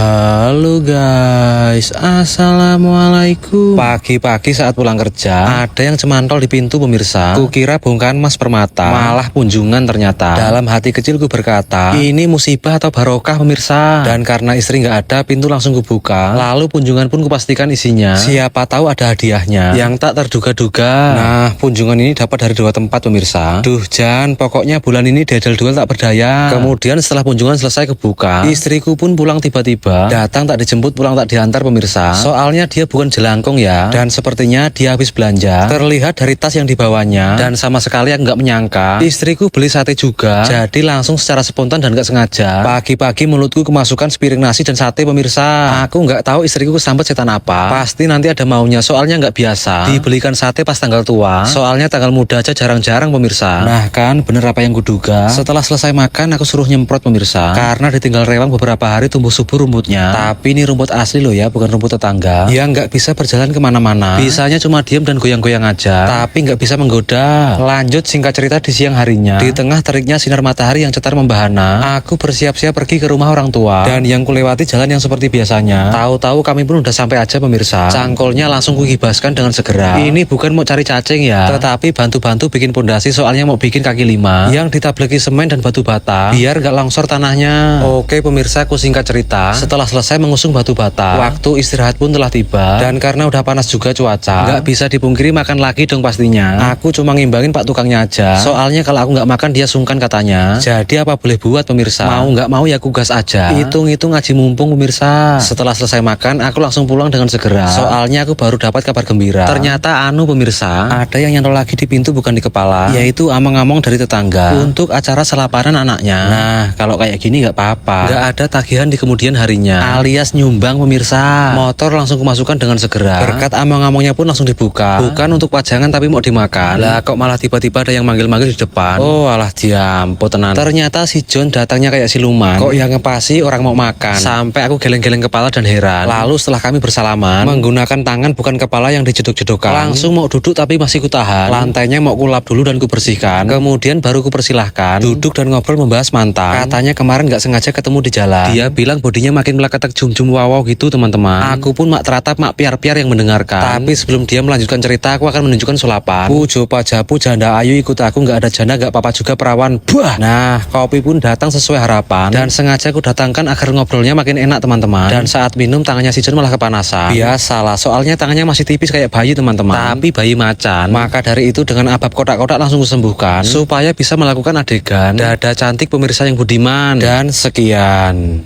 Halo guys, assalamualaikum. Pagi-pagi saat pulang kerja, ada yang cemantol di pintu pemirsa. Kukira bongkahan emas permata, malah kunjungan ternyata. Dalam hati kecilku berkata, ini musibah atau barokah pemirsa. Dan karena istri nggak ada, pintu langsung kubuka. Lalu kunjungan pun kupastikan isinya. Siapa tahu ada hadiahnya yang tak terduga-duga. Nah, kunjungan ini dapat dari 2 tempat pemirsa. Duh Jan, pokoknya bulan ini dedel-duel tak berdaya. Kemudian setelah kunjungan selesai kebuka, istriku pun pulang tiba-tiba. Datang tak dijemput, pulang tak diantar pemirsa. Soalnya dia bukan jelangkung ya. Dan sepertinya dia habis belanja. Terlihat dari tas yang dibawanya. Dan sama sekali aku nggak menyangka istriku beli sate juga. Jadi langsung secara spontan dan nggak sengaja, pagi-pagi mulutku kemasukan sepiring nasi dan sate pemirsa. Aku nggak tahu istriku kesambet setan apa. Pasti nanti ada maunya, soalnya nggak biasa dibelikan sate pas tanggal tua. Soalnya tanggal muda aja jarang-jarang pemirsa. Nah kan bener apa yang kuduga. Setelah selesai makan aku suruh nyemprot pemirsa. Karena ditinggal rewang beberapa hari tumbuh subur rumputnya. Tapi ini rumput asli loh ya, bukan rumput tetangga. Yang nggak bisa berjalan kemana-mana. Bisanya cuma diam dan goyang-goyang aja. Tapi nggak bisa menggoda. Lanjut singkat cerita, di siang harinya, di tengah teriknya sinar matahari yang cetar membahana, aku bersiap-siap pergi ke rumah orang tua. Dan yang kulewati jalan yang seperti biasanya. Tahu-tahu kami pun udah sampai aja pemirsa. Cangkolnya langsung kugibaskan dengan segera. Ini bukan mau cari cacing ya, tetapi bantu-bantu bikin pondasi, soalnya mau bikin kaki 5 yang ditableki semen dan batu bata biar nggak longsor tanahnya. Oke pemirsa, aku singkat cerita. Setelah selesai mengusung batu bata, waktu istirahat pun telah tiba. Dan karena udah panas juga cuaca, nggak bisa dipungkiri makan lagi dong pastinya. Aku cuma ngimbangin pak tukangnya aja. Soalnya kalau aku nggak makan dia sungkan katanya. Jadi apa boleh buat pemirsa. Mau nggak mau ya aku gas aja. Hitung-hitung ngaji mumpung pemirsa. Setelah selesai makan, aku langsung pulang dengan segera. Soalnya aku baru dapat kabar gembira. Ternyata pemirsa, ada yang nyantol lagi di pintu bukan di kepala, yaitu among-among dari tetangga untuk acara selaparan anaknya. Nah kalau kayak gini nggak apa-apa. Nggak ada tagihan di kemudian harinya, alias nyumbang pemirsa. Motor langsung kemasukan dengan segera. Berkat among-amongnya pun langsung dibuka. Bukan untuk pajangan tapi mau dimakan. Lah kok malah tiba-tiba ada yang manggil-manggil di depan. Oh alah diampu tenan. Ternyata si John datangnya kayak siluman. Kok yang ngepasi orang mau makan. Sampai aku geleng-geleng kepala dan heran. Lalu setelah kami bersalaman, menggunakan tangan bukan kepala yang dijedok-jedokkan, langsung mau duduk tapi masih kutahan. Lantainya mau kulap dulu dan kubersihkan. Kemudian baru kupersilahkan duduk dan ngobrol membahas mantan. Katanya kemarin nggak sengaja ketemu di jalan. Dia bilang bodinya makin meleketek jum-jum wow gitu teman-teman. Aku pun mak teratap mak piar-piar yang mendengarkan. Tapi sebelum dia melanjutkan cerita, aku akan menunjukkan sulapan. Pujo pajapu janda ayu ikut aku, nggak ada janda nggak apa-apa juga perawan. Buah. Nah kopi pun datang sesuai harapan. Dan sengaja aku datangkan agar ngobrolnya makin enak teman-teman. Dan saat minum tangannya si John malah kepanasan. Biasalah, soalnya tangannya masih tipis kayak bayi teman-teman. Tapi bayi macan. Maka dari itu dengan abab kotak-kotak langsung kusembuhkan supaya bisa melakukan adegan dada cantik pemirsa yang budiman. Dan sekian.